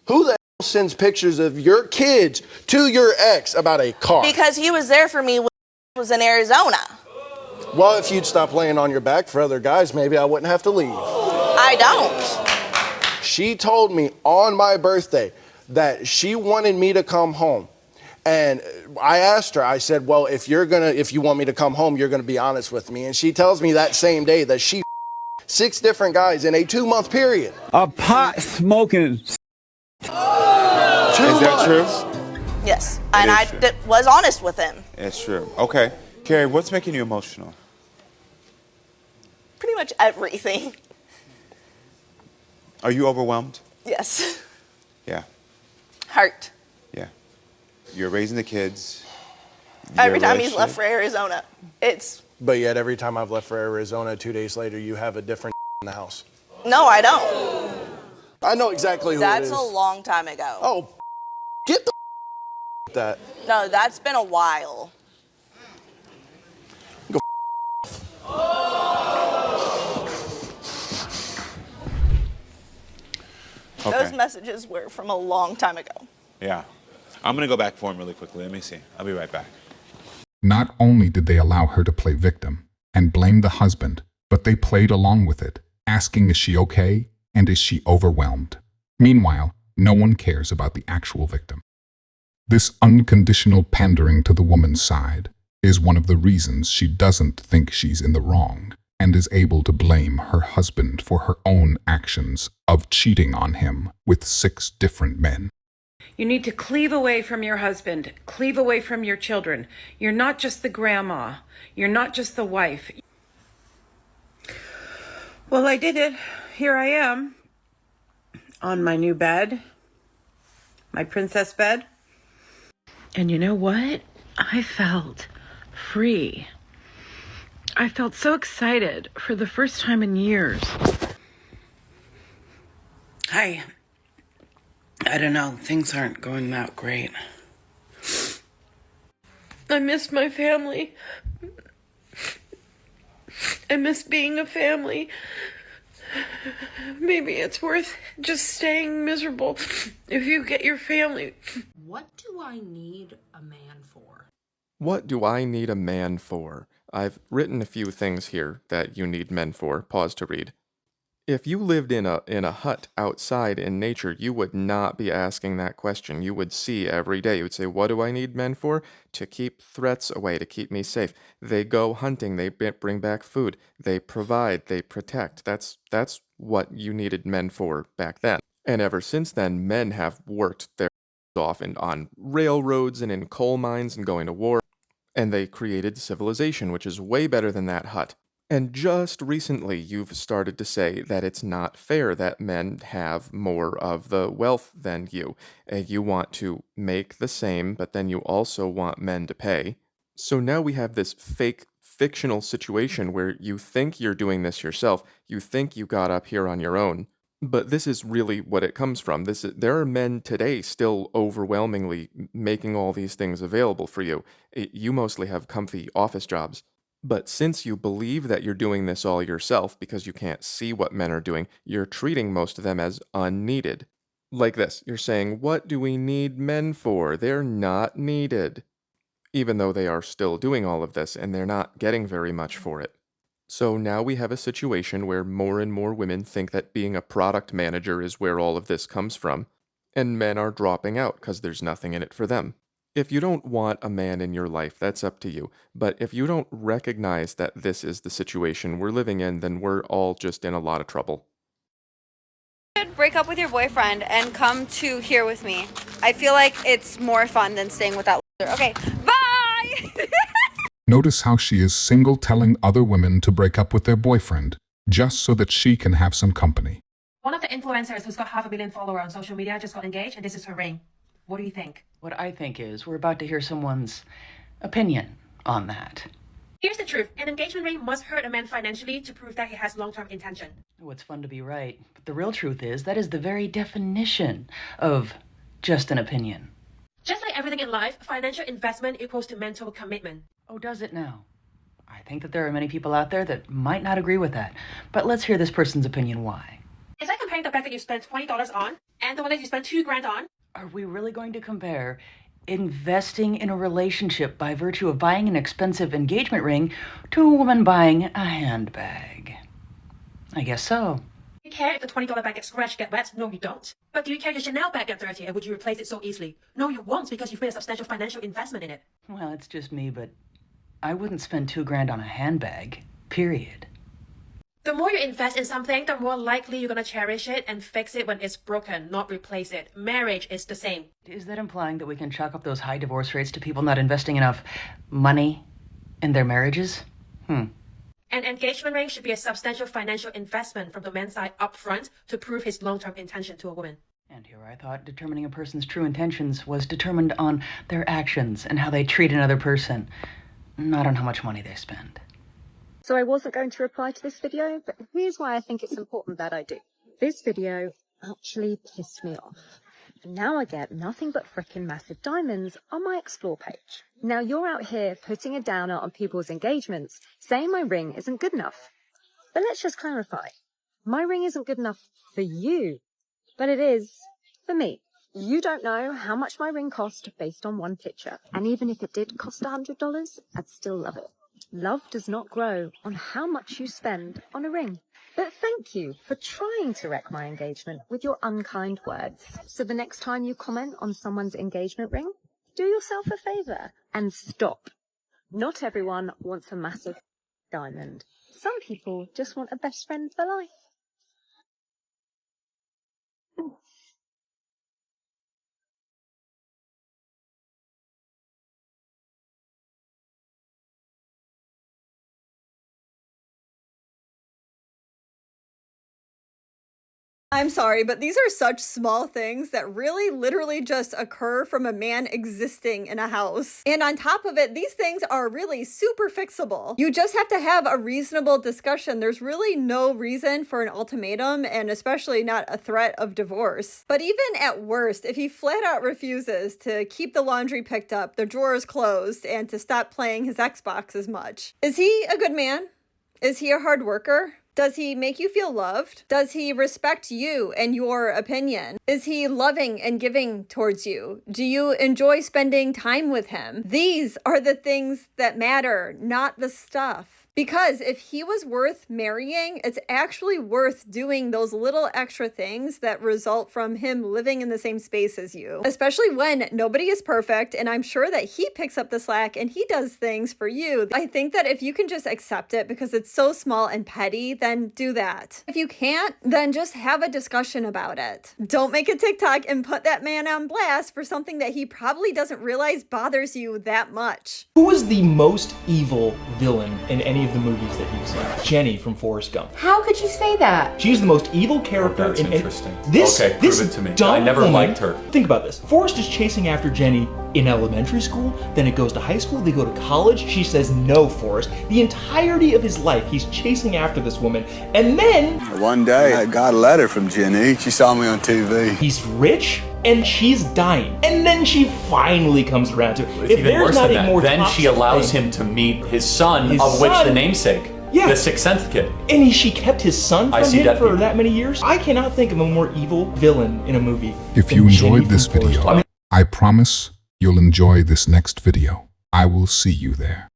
Who the hell sends pictures of your kids to your ex about a car? Because he was there for me when I was in Arizona. Well, if you'd stop laying on your back for other guys, maybe I wouldn't have to leave. I don't. She told me on my birthday that she wanted me to come home. And I asked her, I said, well, if you want me to come home, you're gonna be honest with me. And she tells me that same day that she 6 different guys in a 2-month period. A pot smoking. Is that true? Yes, and I was honest with him. It's true. Okay. Carrie, what's making you emotional? Pretty much everything. Are you overwhelmed? Yes. Yeah. Hurt. Yeah. You're raising the kids. Every time he's left for Arizona, it's... But yet every time I've left for Arizona, 2 days later, you have a different in the house. No, I don't. I know exactly who That's it is. a long time ago. Oh, get the with that. No, that's been a while. Go Okay. Those messages were from a long time ago. Yeah. I'm going to go back for him really quickly. Let me see. I'll be right back. Not only did they allow her to play victim and blame the husband, but they played along with it, asking is she okay and is she overwhelmed. Meanwhile, no one cares about the actual victim. This unconditional pandering to the woman's side is one of the reasons she doesn't think she's in the wrong and is able to blame her husband for her own actions of cheating on him with 6 different men. You need to cleave away from your husband, cleave away from your children. You're not just the grandma. You're not just the wife. Well, I did it. Here I am on my new bed, my princess bed. And you know what? I felt free. I felt so excited for the first time in years. I don't know, things aren't going that great. I miss my family. I miss being a family. Maybe it's worth just staying miserable if you get your family. What do I need a man for? What do I need a man for? I've written a few things here that you need men for. Pause to read. If you lived in a hut outside in nature, you would not be asking that question. You would see every day. You would say, what do I need men for? To keep threats away, to keep me safe. They go hunting. They bring back food. They provide. They protect. That's what you needed men for back then. And ever since then, men have worked their off on railroads and in coal mines and going to war. And they created civilization, which is way better than that hut. And just recently, you've started to say that it's not fair that men have more of the wealth than you. You want to make the same, but then you also want men to pay. So now we have this fake, fictional situation where you think you're doing this yourself. You think you got up here on your own. But this is really what it comes from. There are men today still overwhelmingly making all these things available for you. You mostly have comfy office jobs. But since you believe that you're doing this all yourself because you can't see what men are doing, you're treating most of them as unneeded. Like this, you're saying, what do we need men for? They're not needed. Even though they are still doing all of this and they're not getting very much for it. So now we have a situation where more and more women think that being a product manager is where all of this comes from, and men are dropping out because there's nothing in it for them. If you don't want a man in your life, that's up to you. But if you don't recognize that this is the situation we're living in, then we're all just in a lot of trouble. Break up with your boyfriend and come to here with me. I feel like it's more fun than staying with that loser. Okay, bye! Notice how she is single telling other women to break up with their boyfriend, just so that she can have some company. One of the influencers who's got 500 million followers on social media just got engaged, and this is her ring. What do you think? What I think is we're about to hear someone's opinion on that. Here's the truth. An engagement ring must hurt a man financially to prove that he has long-term intention. Oh, it's fun to be right, but the real truth is that is the very definition of just an opinion. Just like everything in life, financial investment equals to mental commitment. Oh, does it now? I think that there are many people out there that might not agree with that, but let's hear this person's opinion why. It's like comparing comparing the bag that you spent $20 on and the one that you spent $2,000 on? Are we really going to compare investing in a relationship by virtue of buying an expensive engagement ring to a woman buying a handbag? I guess so. Do you care if the $20 bag gets scratched, get wet? No, you don't. But do you care if your Chanel bag get dirty and would you replace it so easily? No, you won't because you've made a substantial financial investment in it. Well, it's just me, but I wouldn't spend $2,000 on a handbag, period. The more you invest in something, the more likely you're going to cherish it and fix it when it's broken, not replace it. Marriage is the same. Is that implying that we can chalk up those high divorce rates to people not investing enough money in their marriages? An engagement ring should be a substantial financial investment from the man's side up front to prove his long-term intention to a woman. And here I thought determining a person's true intentions was determined on their actions and how they treat another person, not on how much money they spend. So I wasn't going to reply to this video, but here's why I think it's important that I do. This video actually pissed me off. And now I get nothing but frickin' massive diamonds on my explore page. Now you're out here putting a downer on people's engagements, saying my ring isn't good enough. But let's just clarify. My ring isn't good enough for you, but it is for me. You don't know how much my ring cost based on one picture. And even if it did cost $100, I'd still love it. Love does not grow on how much you spend on a ring. But thank you for trying to wreck my engagement with your unkind words. So the next time you comment on someone's engagement ring, do yourself a favour and stop. Not everyone wants a massive diamond. Some people just want a best friend for life. I'm sorry, but these are such small things that really literally just occur from a man existing in a house. And on top of it, these things are really super fixable. You just have to have a reasonable discussion. There's really no reason for an ultimatum, and especially not a threat of divorce. But even at worst, if he flat out refuses to keep the laundry picked up, the drawers closed, and to stop playing his Xbox as much, is he a good man? Is he a hard worker? Does he make you feel loved? Does he respect you and your opinion? Is he loving and giving towards you? Do you enjoy spending time with him? These are the things that matter, not the stuff. Because if he was worth marrying, it's actually worth doing those little extra things that result from him living in the same space as you. Especially when nobody is perfect, and I'm sure that he picks up the slack and he does things for you. I think that if you can just accept it because it's so small and petty, then do that. If you can't, then just have a discussion about it. Don't make a TikTok and put that man on blast for something that he probably doesn't realize bothers you that much. Who is the most evil villain in any of the movies that you've seen? Jenny from Forrest Gump. How could you say that? She's the most evil character That's in interesting. this. Okay, this prove it to me. dumb I never woman, liked her. Think about this. Forrest is chasing after Jenny in elementary school, then it goes to high school, they go to college. She says no, Forrest. The entirety of his life, he's chasing after this woman. And then one day I got a letter from Jenny. She saw me on TV. he's rich and she's dying. And then she finally comes around to it. It's even worse than that. Then she allows him to meet his son, of which the namesake. Yeah. The Sixth Sense kid. And she kept his son from him for that many years? I cannot think of a more evil villain in a movie. If you enjoyed this video, I promise you'll enjoy this next video. I will see you there.